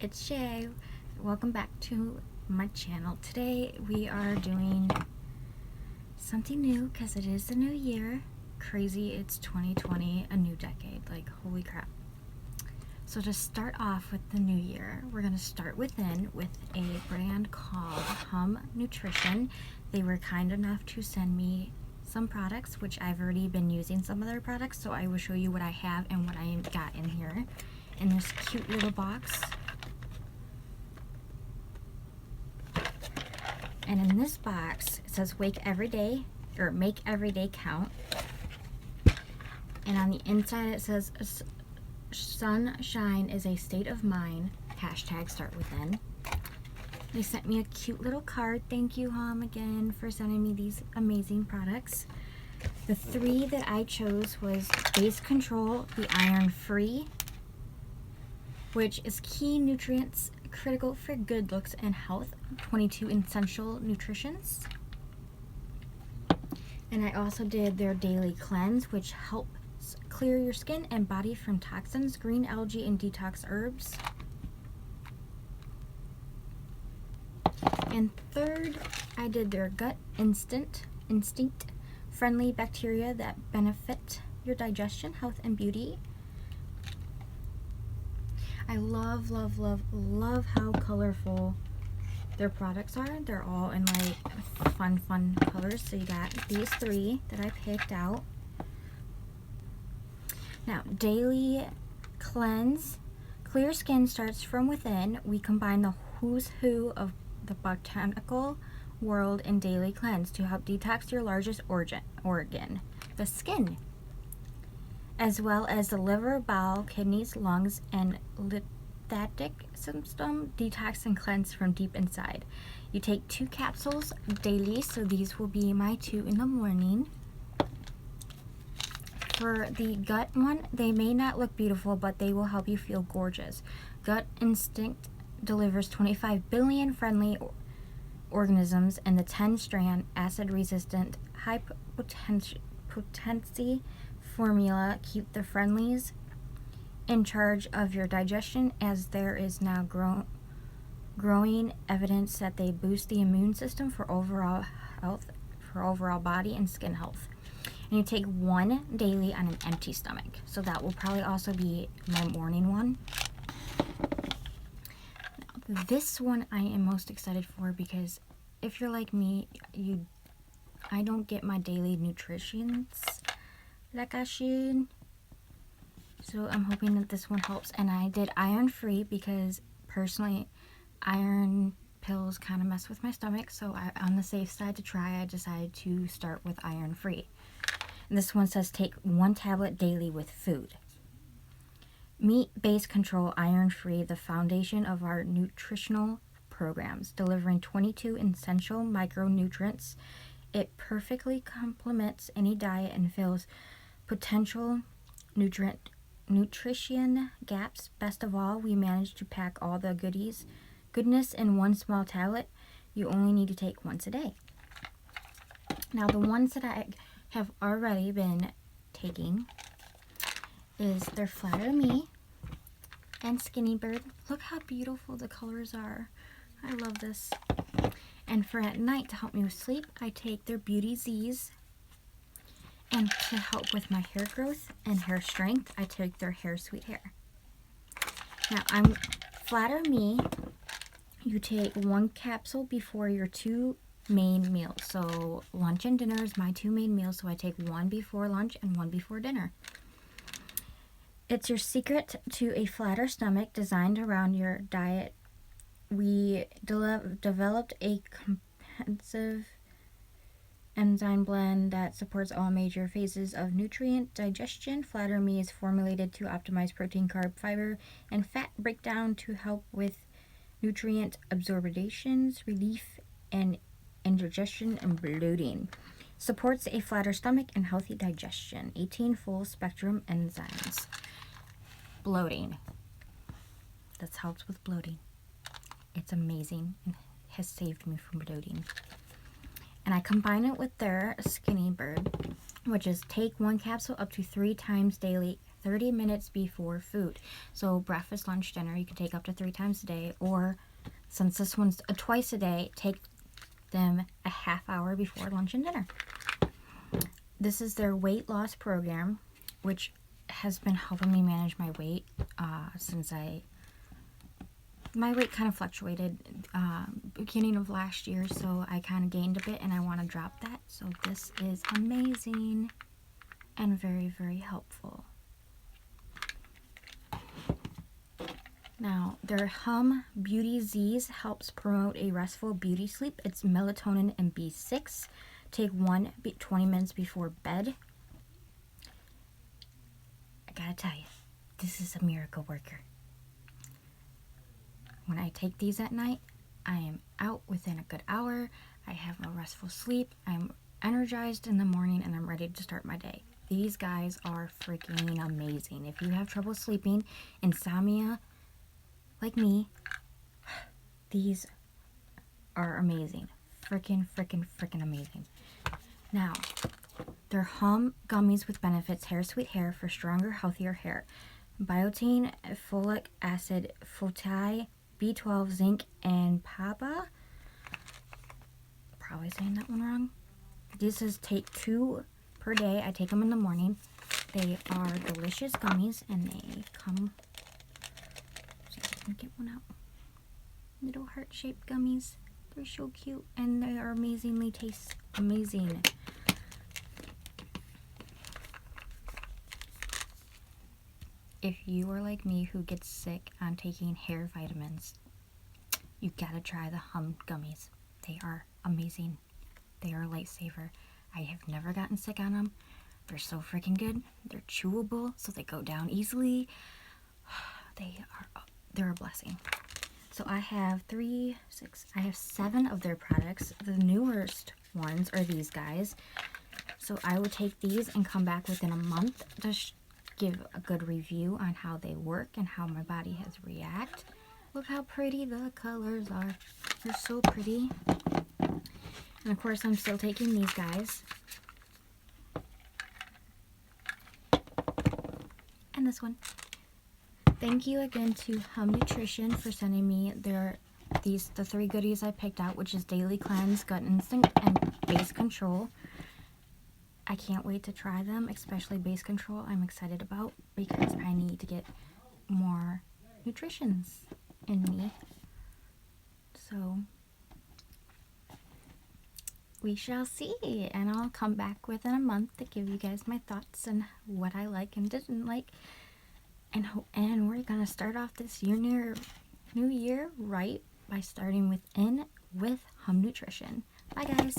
it's Shay. Welcome back to my channel. Today we are doing something new because it is the new year. Crazy, it's 2020, a new decade. Like, holy crap. So to start off with the new year, we're going to start within with a brand called Hum Nutrition. They were kind enough to send me some products, which I've already been using some of their products, so I will show you what I have and what I got in here in this cute little box. And in this box, it says wake every day, or make every day count. And on the inside it says sunshine is a state of mind, hashtag Startwithin. They sent me a cute little card. Thank you, Hum, again for sending me these amazing products. The three that I chose was Base Control, the Iron Free, which is key nutrients critical for good looks and health, 22 essential nutritions. And I also did their Daily Cleanse, which helps clear your skin and body from toxins, green algae, and detox herbs. And third, I did their Gut Instinct friendly bacteria that benefit your digestion, health, and beauty. I love how colorful their products are. They're all in like fun colors. So you got these three that I picked out. Now, Daily Cleanse. Clear skin starts from within. We combine the who's who of the botanical world in Daily Cleanse to help detox your largest organ, the skin, as well as the liver, bowel, kidneys, lungs, and lymphatic system. Detox and cleanse from deep inside. You take 2 capsules daily, so these will be my 2 in the morning. For the gut one, they may not look beautiful, but they will help you feel gorgeous. Gut Instinct delivers 25 billion friendly organisms and the 10-strand acid-resistant high potency formula. Keep the friendlies in charge of your digestion, as there is now growing evidence that they boost the immune system for overall health, for overall body and skin health. And you take 1 daily on an empty stomach. So that will probably also be my morning one. Now, this one I am most excited for because if you're like me, I don't get my daily nutritions like I should. So I'm hoping that this one helps. And I did iron free because personally iron pills kind of mess with my stomach. So on the safe side to try, I decided to start with iron free. And this one says take 1 tablet daily with food. Meat Base Control Iron Free, the foundation of our nutritional programs, delivering 22 essential micronutrients. It perfectly complements any diet and fills potential nutrition gaps. Best of all, we managed to pack all the goodness in 1 small tablet. You only need to take once a day. Now, the ones that I have already been taking is their Flatter Me and Skinny Bird. Look how beautiful the colors are. I love this. And for at night to help me with sleep, I take their Beauty Z's. And to help with my hair growth and hair strength, I take their Hair Sweet Hair. Now, I'm Flatter Me. You take 1 capsule before your 2 main meals. So lunch and dinner is my 2 main meals. So I take 1 before lunch and 1 before dinner. It's your secret to a flatter stomach, designed around your diet. We developed a comprehensive enzyme blend that supports all major phases of nutrient digestion. Flatter Me is formulated to optimize protein, carb, fiber, and fat breakdown to help with nutrient absorptions, relief, and indigestion and bloating. Supports a flatter stomach and healthy digestion. 18 full spectrum enzymes. Bloating. This helps with bloating. It's amazing and has saved me from bloating. And I combine it with their Skinny Bird, which is take 1 capsule up to 3 times daily 30 minutes before food. So breakfast, lunch, dinner, you can take up to 3 times a day, or since this one's twice a day, take them a half hour before lunch and dinner. This is their weight loss program, which has been helping me manage my weight since my weight kind of fluctuated beginning of last year, so I kind of gained a bit and I want to drop that. So this is amazing and very, very helpful. Now, their Hum Beauty Z's helps promote a restful beauty sleep. It's melatonin and B6. Take one 20 minutes before bed. I gotta tell you, this is a miracle worker. When I take these at night, I am out within a good hour. I have a restful sleep. I'm energized in the morning and I'm ready to start my day. These guys are freaking amazing. If you have trouble sleeping, insomnia, like me, these are amazing. Freaking amazing. Now, they're Hum gummies with benefits. Hair Sweet Hair for stronger, healthier hair. Biotin, folic acid, fotai, B12, zinc, and PABA. Probably saying that one wrong. This is take 2 per day. I take them in the morning. They are delicious gummies, and they come. See if I can get one out. Little heart-shaped gummies. They're so cute, and they are amazingly amazing. If you are like me who gets sick on taking hair vitamins, you gotta try the Hum gummies. They are amazing. They are a lifesaver. I have never gotten sick on them. They're so freaking good. They're chewable, so they go down easily. They're a blessing. So I have 7 of their products. The newest ones are these guys. So I would take these and come back within a month to give a good review on how they work and how my body has reacted. Look how pretty the colors are. They're so pretty. And of course I'm still taking these guys. And this one. Thank you again to Hum Nutrition for sending me the 3 goodies I picked out, which is Daily Cleanse, Gut Instinct, and Base Control. I can't wait to try them, especially Base Control. I'm excited about because I need to get more nutritions in me. So we shall see, and I'll come back within a month to give you guys my thoughts and what I like and didn't like. And we're gonna start off this new year right by starting with Hum Nutrition. Bye guys.